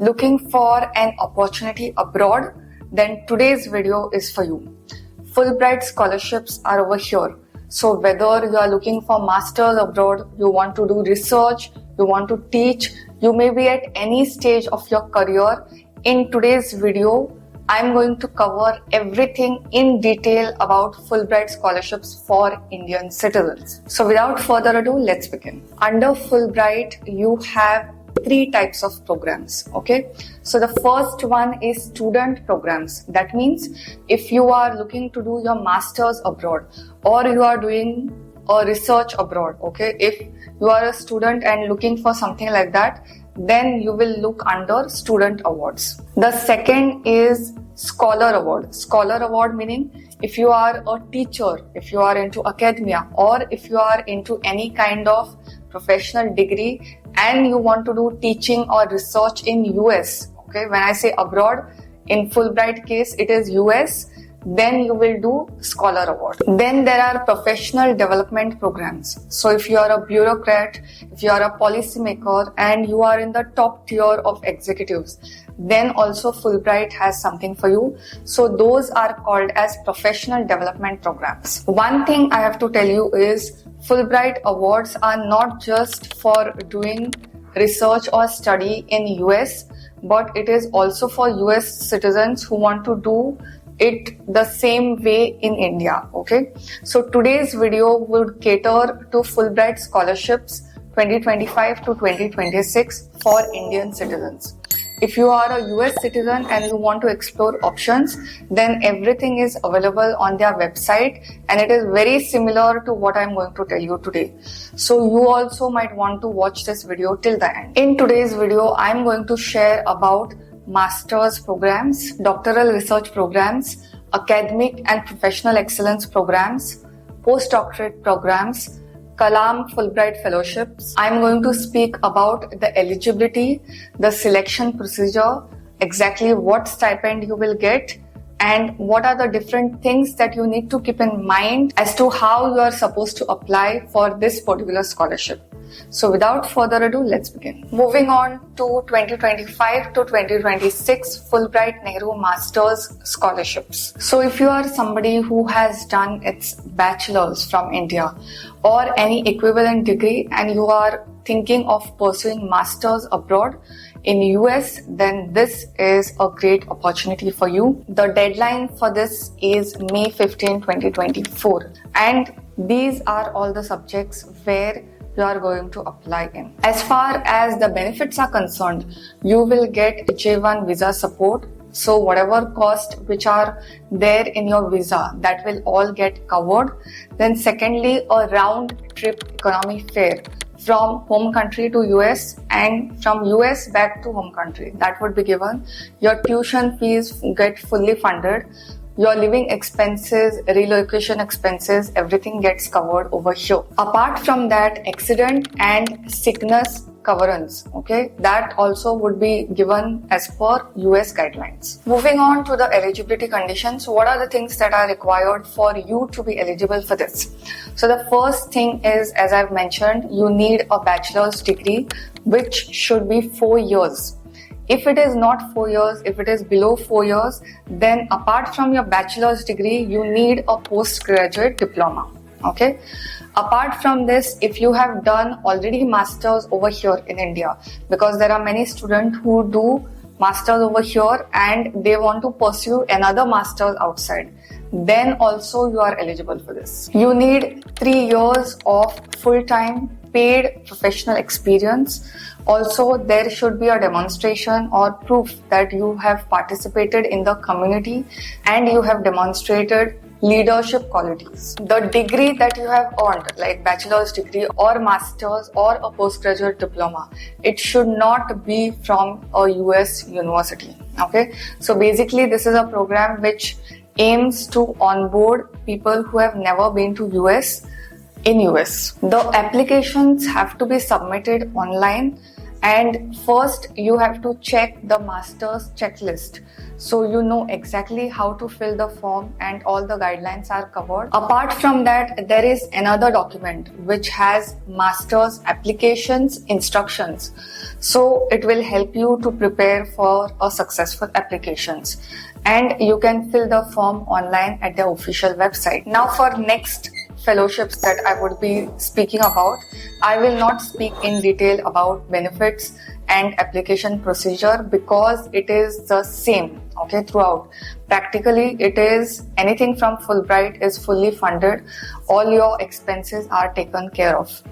Looking for an opportunity abroad? Then today's video is for you. Fulbright scholarships are over here. So whether you are looking for masters abroad, you want to do research, you want to teach, you may be at any stage of your career. In today's video, I'm going to cover everything in detail about Fulbright scholarships for Indian citizens. So without further ado, let's begin. Under Fulbright, you have three types of programs. Okay, so the first one is student programs. That means if you are looking to do your masters abroad or you are doing a research abroad, okay, if you are a student and looking for something like that, then you will look under student awards. The second is scholar award. Scholar award meaning if you are a teacher, if you are into academia, or if you are into any kind of professional degree and you want to do teaching or research in US. Okay, when I say abroad, in Fulbright case it is US, then you will do scholar award. Then there are professional development programs. So if you are a bureaucrat, if you are a policymaker and you are in the top tier of executives, then also Fulbright has something for you. So those are called as professional development programs. One thing I have to tell you is Fulbright awards are not just for doing research or study in US, but it is also for US citizens who want to do it the same way in India. Okay, so today's video would cater to Fulbright scholarships 2025 to 2026 for Indian citizens. If you are a US citizen and you want to explore options, then everything is available on their website and it is very similar to what I'm going to tell you today. So you also might want to watch this video till the end. In today's video, I'm going to share about master's programs, doctoral research programs, academic and professional excellence programs, postdoctorate programs, Kalam Fulbright fellowships. I'm going to speak about the eligibility, the selection procedure, exactly what stipend you will get, and what are the different things that you need to keep in mind as to how you are supposed to apply for this particular scholarship. So without further ado, let's begin. Moving on to 2025 to 2026 Fulbright Nehru Masters scholarships. So if you are somebody who has done its bachelor's from India or any equivalent degree and you are thinking of pursuing masters abroad in US, then this is a great opportunity for you. The deadline for this is May 15, 2024, and these are all the subjects where you are going to apply in. As far as the benefits are concerned, you will get J1 visa support. So whatever cost which are there in your visa, that will all get covered. Then secondly, a round trip economy fare from home country to US and from US back to home country, that would be given. Your tuition fees get fully funded. Your living expenses, relocation expenses, everything gets covered over here. Apart from that, accident and sickness coverance, okay, that also would be given as per US guidelines. Moving on to the eligibility conditions, what are the things that are required for you to be eligible for this? So the first thing is, as I've mentioned, you need a bachelor's degree which should be 4 years. If it is not 4 years, if it is below 4 years, then apart from your bachelor's degree, you need a postgraduate diploma. Okay. Apart from this, if you have done already masters over here in India, because there are many students who do masters over here and they want to pursue another masters outside, then also you are eligible for this. You need 3 years of full-time paid professional experience. Also, there should be a demonstration or proof that you have participated in the community and you have demonstrated leadership qualities. The degree that you have earned, like bachelor's degree or master's or a postgraduate diploma, it should not be from a US university. Okay, so basically this is a program which aims to onboard people who have never been to US in US. The applications have to be submitted online And first you have to check the master's checklist, so you know exactly how to fill the form and all the guidelines are covered. Apart from that, there is another document which has master's applications instructions, so it will help you to prepare for a successful applications, and you can fill the form online at the official website. Now for next fellowships that I would be speaking about, I will not speak in detail about benefits and application procedure because it is the same, okay, throughout. Practically, it is anything from Fulbright is fully funded. All your expenses are taken care of.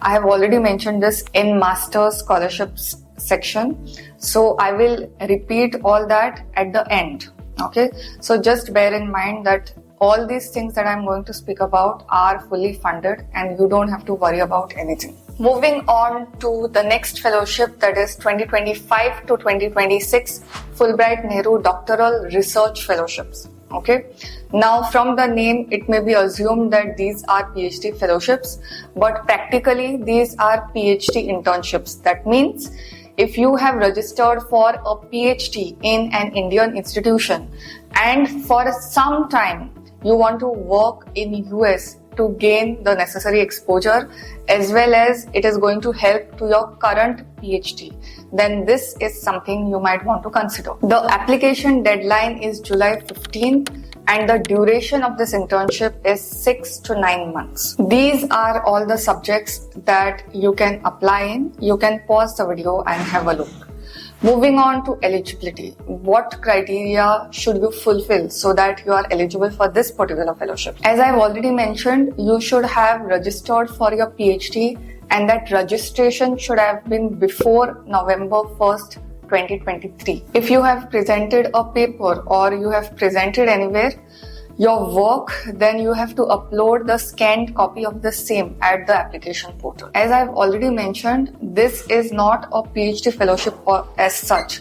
I have already mentioned this in Master's Scholarships section, so I will repeat all that at the end, okay. So just bear in mind that all these things that I'm going to speak about are fully funded and you don't have to worry about anything. Moving on to the next fellowship, that is 2025 to 2026 Fulbright Nehru Doctoral Research Fellowships. Okay. Now from the name, it may be assumed that these are PhD fellowships, but practically these are PhD internships. That means if you have registered for a PhD in an Indian institution and for some time you want to work in US to gain the necessary exposure, as well as it is going to help to your current PhD, then this is something you might want to consider. The application deadline is July 15th and the duration of this internship is 6 to 9 months. These are all the subjects that you can apply in. You can pause the video and have a look. Moving on to eligibility. What criteria should you fulfill so that you are eligible for this particular fellowship? As I've already mentioned, you should have registered for your PhD and that registration should have been before November 1st, 2023. If you have presented a paper or you have presented anywhere your work, then you have to upload the scanned copy of the same at the application portal. As I've already mentioned, this is not a PhD fellowship as such.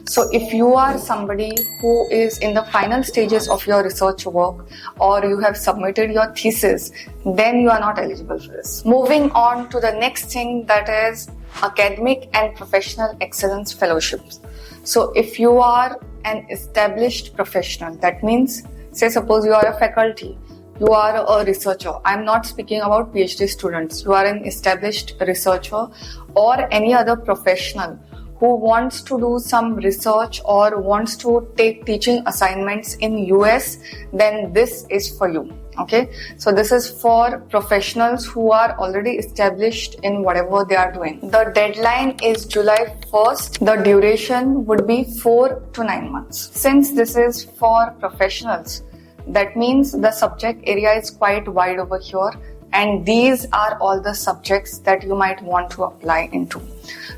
So if you are somebody who is in the final stages of your research work or you have submitted your thesis, then you are not eligible for this. Moving on to the next thing, that is academic and professional excellence fellowships. So if you are an established professional, that means say suppose you are a faculty, you are a researcher. I'm not speaking about PhD students. You are an established researcher or any other professional who wants to do some research or wants to take teaching assignments in US, then this is for you. Okay, so this is for professionals who are already established in whatever they are doing. The deadline is July 1st. The duration would be 4 to 9 months. Since this is for professionals, that means the subject area is quite wide over here, and these are all the subjects that you might want to apply into.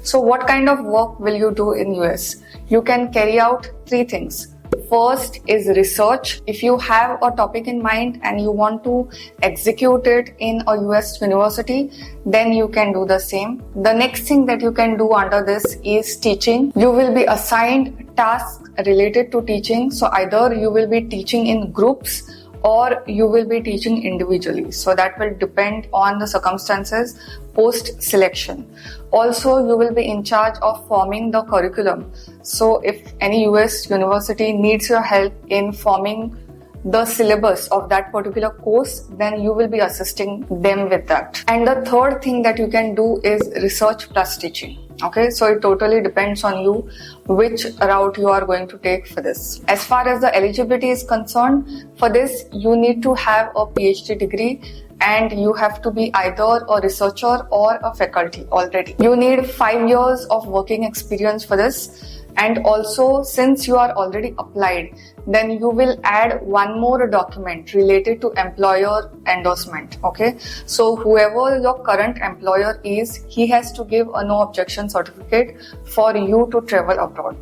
So what kind of work will you do in US? You can carry out 3 things. First is research. If you have a topic in mind and you want to execute it in a US university, then you can do the same. The next thing that you can do under this is teaching. You will be assigned tasks related to teaching. So either you will be teaching in groups or you will be teaching individually. So that will depend on the circumstances post selection. Also, you will be in charge of forming the curriculum. So if any US university needs your help in forming the syllabus of that particular course, then you will be assisting them with that. And the third thing that you can do is research plus teaching. Okay, so it totally depends on you which route you are going to take for this. As far as the eligibility is concerned, for this you need to have a PhD degree and you have to be either a researcher or a faculty already. You need 5 years of working experience for this. And also, since you are already applied, then you will add one more document related to employer endorsement. Okay, so whoever your current employer is, he has to give a no objection certificate for you to travel abroad.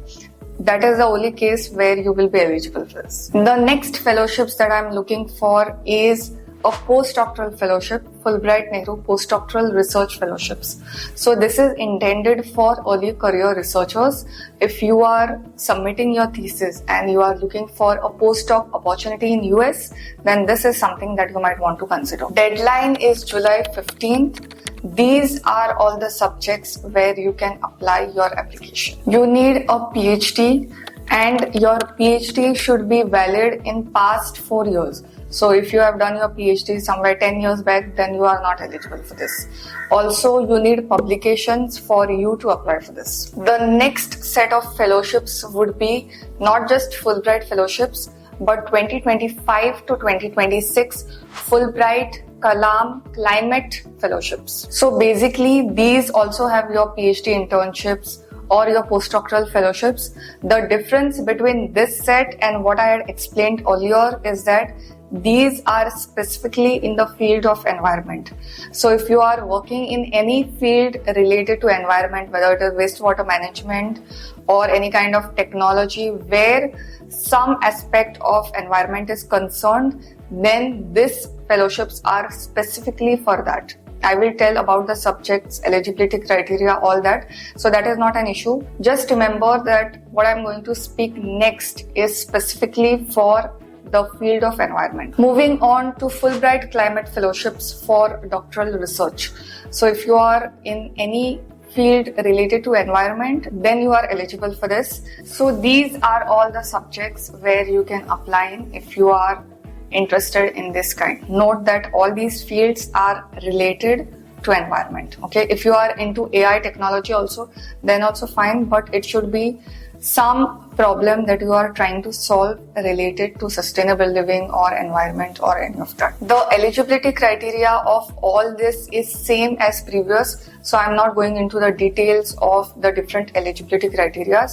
That is the only case where you will be eligible for this. The next fellowships that I'm looking for is a postdoctoral fellowship, Fulbright Nehru Postdoctoral Research Fellowships. So this is intended for early career researchers. If you are submitting your thesis and you are looking for a postdoc opportunity in US, then this is something that you might want to consider. Deadline is July 15th. These are all the subjects where you can apply your application. You need a PhD, and your PhD should be valid in past 4 years. So if you have done your PhD somewhere 10 years back, then you are not eligible for this. Also, you need publications for you to apply for this. The next set of fellowships would be not just Fulbright fellowships, but 2025 to 2026 Fulbright Kalam Climate Fellowships. So basically, these also have your PhD internships or your postdoctoral fellowships. The difference between this set and what I had explained earlier is that these are specifically in the field of environment. So if you are working in any field related to environment, whether it is wastewater management or any kind of technology where some aspect of environment is concerned, then these fellowships are specifically for that. I will tell about the subjects, eligibility criteria, all that. So that is not an issue. Just remember that what I'm going to speak next is specifically for the field of environment. Moving on to Fulbright Climate Fellowships for doctoral research. So if you are in any field related to environment, then you are eligible for this. So these are all the subjects where you can apply in if you are interested in this kind. Note that all these fields are related to environment. Okay, if you are into AI technology also, then also fine, but it should be some problem that you are trying to solve related to sustainable living or environment or any of that. The eligibility criteria of all this is same as previous, so I'm not going into the details of the different eligibility criteria.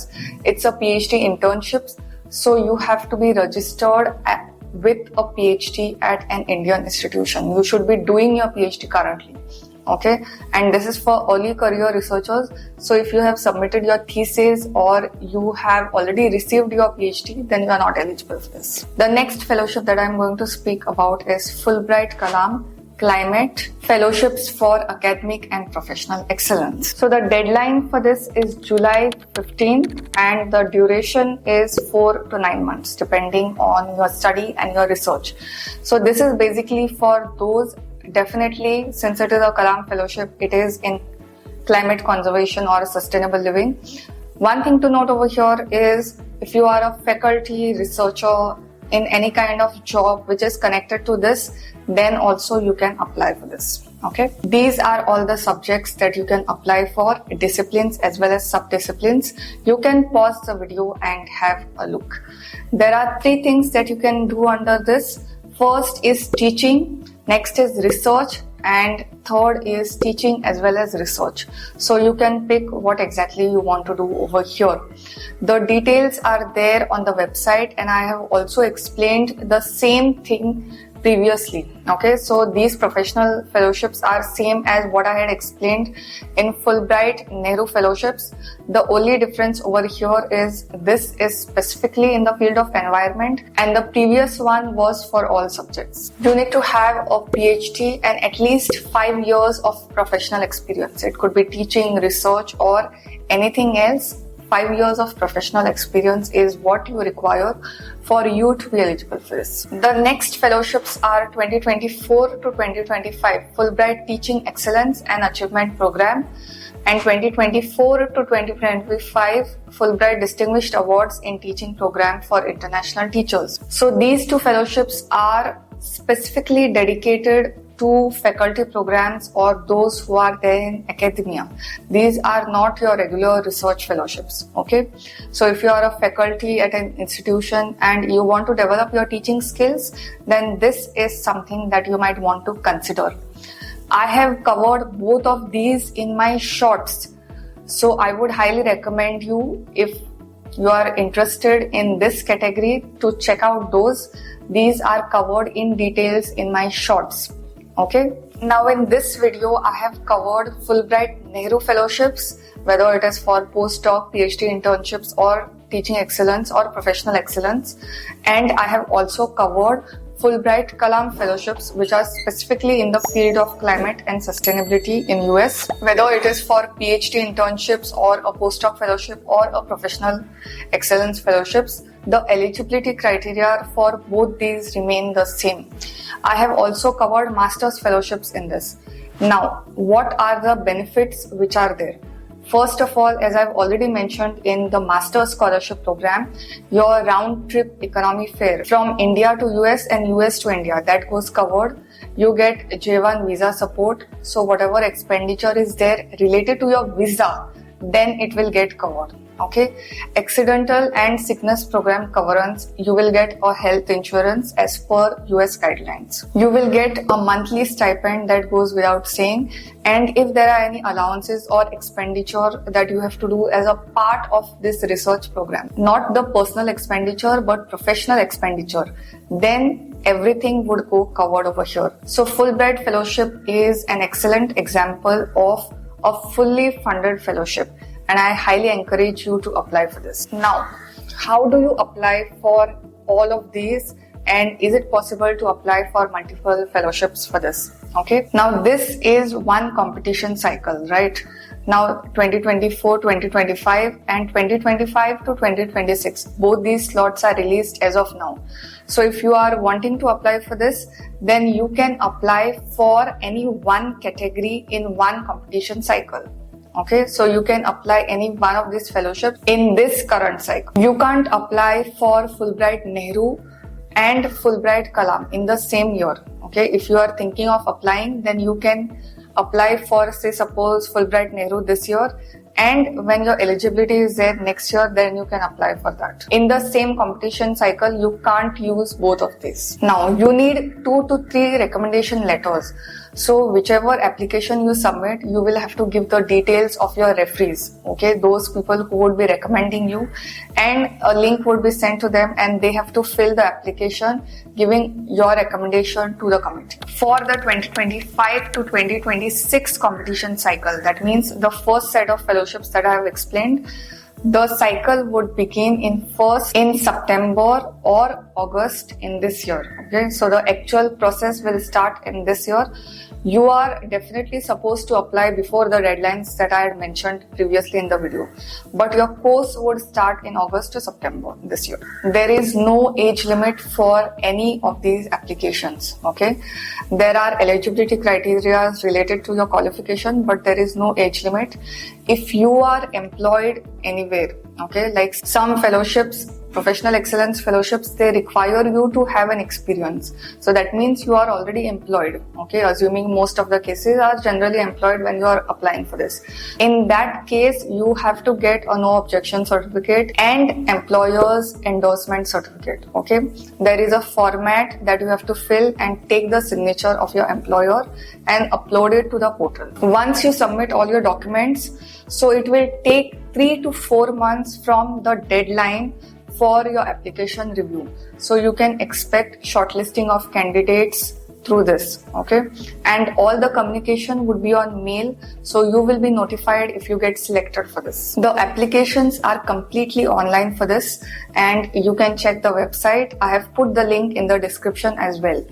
It's a PhD internships, so you have to be registered with a PhD at an Indian institution. You should be doing your PhD currently. Okay, and this is for early career researchers. So if you have submitted your thesis or you have already received your PhD, then you are not eligible for this. The next fellowship that I'm going to speak about is Fulbright Kalam Climate Fellowships for Academic and Professional Excellence. So the deadline for this is July 15th and the duration is 4 to 9 months depending on your study and your research. So this is basically for those, definitely since it is a Kalam Fellowship, it is in climate conservation or sustainable living. One thing to note over here is if you are a faculty researcher in any kind of job which is connected to this, then also you can apply for this. Okay, these are all the subjects that you can apply for, disciplines as well as subdisciplines. You can pause the video and have a look. There are 3 things that you can do under this. First is teaching, next is research, and third is teaching as well as research. So you can pick what exactly you want to do over here. The details are there on the website and I have also explained the same thing previously. Okay, so these professional fellowships are same as what I had explained in Fulbright Nehru Fellowships. The only difference over here is this is specifically in the field of environment and the previous one was for all subjects. You need to have a PhD and at least 5 years of professional experience. It could be teaching, research or anything else. 5 years of professional experience is what you require for you to be eligible for this. The next fellowships are 2024 to 2025 Fulbright Teaching Excellence and Achievement Program and 2024 to 2025 Fulbright Distinguished Awards in Teaching Program for International Teachers. So these 2 fellowships are specifically dedicated to faculty programs or those who are there in academia. These are not your regular research fellowships. Okay, so if you are a faculty at an institution and you want to develop your teaching skills, then this is something that you might want to consider. I have covered both of these in my shorts, so I would highly recommend you, if you are interested in this category, to check out those. These are covered in details in my shorts. Okay, now in this video I have covered Fulbright Nehru Fellowships, whether it is for postdoc, PhD internships or teaching excellence or professional excellence, and I have also covered Fulbright Kalam Fellowships, which are specifically in the field of climate and sustainability in US. Whether it is for PhD internships or a postdoc fellowship or a professional excellence fellowships, the eligibility criteria for both these remain the same. I have also covered master's fellowships in this. Now, what are the benefits which are there? First of all, as I've already mentioned, in the Master's Scholarship Program, your round-trip economy fare from India to US and US to India, that goes covered. You get J1 visa support. So whatever expenditure is there related to your visa, then it will get covered. Okay. Accidental and sickness program coverance, you will get a health insurance as per US guidelines. You will get a monthly stipend, that goes without saying. And if there are any allowances or expenditure that you have to do as a part of this research program, not the personal expenditure but professional expenditure, then everything would go covered over here. So Fulbright Fellowship is an excellent example of a fully funded fellowship, and I highly encourage you to apply for this. Now, how do you apply for all of these, and is it possible to apply for multiple fellowships for this? Okay, now this is one competition cycle, right? Now 2024, 2025 and 2025 to 2026, both these slots are released as of now. So if you are wanting to apply for this, then you can apply for any one category in one competition cycle. Okay, so you can apply any one of these fellowships in this current cycle. You can't apply for Fulbright Nehru and Fulbright Kalam in the same year. Okay, if you are thinking of applying, then you can apply for, say, suppose Fulbright Nehru this year, and when your eligibility is there next year, then you can apply for that. In the same competition cycle, you can't use both of these. Now, you need 2 to 3 recommendation letters. So whichever application you submit, you will have to give the details of your referees, okay, those people who would be recommending you, and a link would be sent to them and they have to fill the application giving your recommendation to the committee. For the 2025 to 2026 competition cycle, that means the first set of fellowships that I have explained, the cycle would begin in September or August in this year. Okay, so the actual process will start in this year. You are definitely supposed to apply before the deadlines that I had mentioned previously in the video, but your course would start in August to September this year. There is no age limit for any of these applications. Okay, there are eligibility criteria related to your qualification, but there is no age limit. If you are employed anywhere, okay, like some fellowships, professional excellence fellowships, they require you to have an experience. So that means you are already employed, okay, assuming most of the cases are generally employed when you are applying for this. In that case, you have to get a no objection certificate and employer's endorsement certificate, okay. There is a format that you have to fill and take the signature of your employer and upload it to the portal. Once you submit all your documents, so it will take 3 to 4 months from the deadline for your application review. So you can expect shortlisting of candidates through this, okay? And all the communication would be on mail, so you will be notified if you get selected for this. The applications are completely online for this, and you can check the website. I have put the link in the description as well.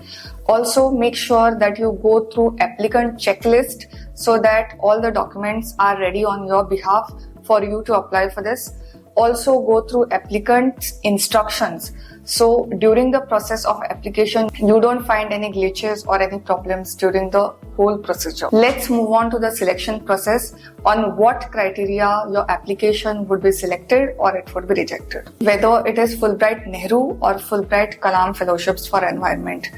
Also, make sure that you go through applicant checklist so that all the documents are ready on your behalf for you to apply for this. Also go through applicant's instructions. So during the process of application, you don't find any glitches or any problems during the whole procedure. Let's move on to the selection process on what criteria your application would be selected or it would be rejected. Whether it is Fulbright Nehru or Fulbright Kalam Fellowships for Environment.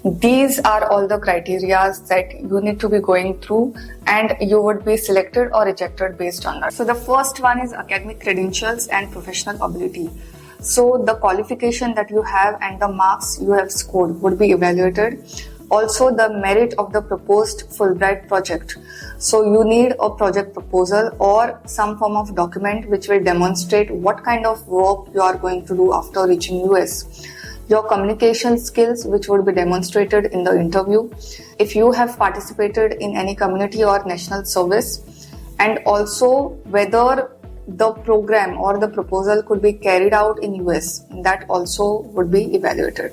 These are all the criteria that you need to be going through, and you would be selected or rejected based on that. So the first one is academic credentials and professional ability. So the qualification that you have and the marks you have scored would be evaluated. Also the merit of the proposed Fulbright project. So you need a project proposal or some form of document which will demonstrate what kind of work you are going to do after reaching US. Your communication skills, which would be demonstrated in the interview. If you have participated in any community or national service, and also whether the program or the proposal could be carried out in US, that also would be evaluated.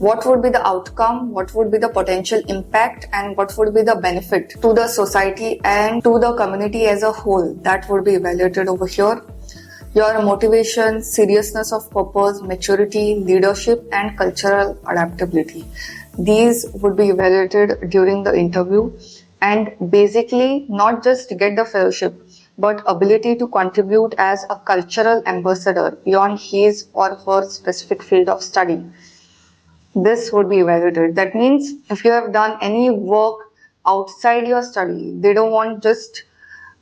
what would be the outcome, what would be the potential impact, and what would be the benefit to the society and to the community as a whole. That would be evaluated over here. Your motivation, seriousness of purpose, maturity, leadership, and cultural adaptability. These would be evaluated during the interview, and basically not just get the fellowship, but ability to contribute as a cultural ambassador beyond his or her specific field of study. This would be evaluated. That means if you have done any work outside your study, they don't want just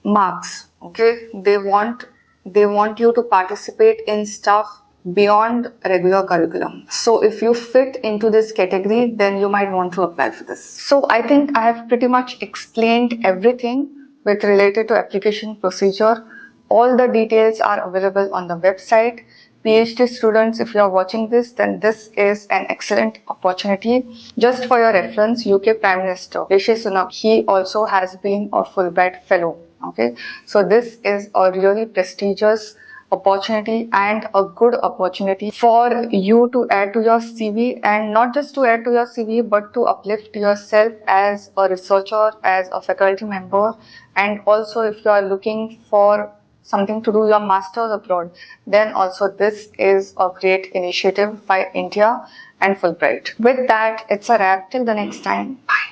marks, okay? They want you to participate in stuff beyond regular curriculum. So if you fit into this category, then you might want to apply for this. So I think I have pretty much explained everything with related to application procedure. All the details are available on the website. PhD students, if you are watching this, then this is an excellent opportunity. Just for your reference, UK Prime Minister Rishi Sunak, he also has been a Fulbright Fellow. Okay, so this is a really prestigious opportunity and a good opportunity for you to add to your CV, and not just to add to your CV, but to uplift yourself as a researcher, as a faculty member, and also if you are looking for something to do your master's abroad, then also this is a great initiative by India and Fulbright. With that, it's a wrap. Till the next time. Bye.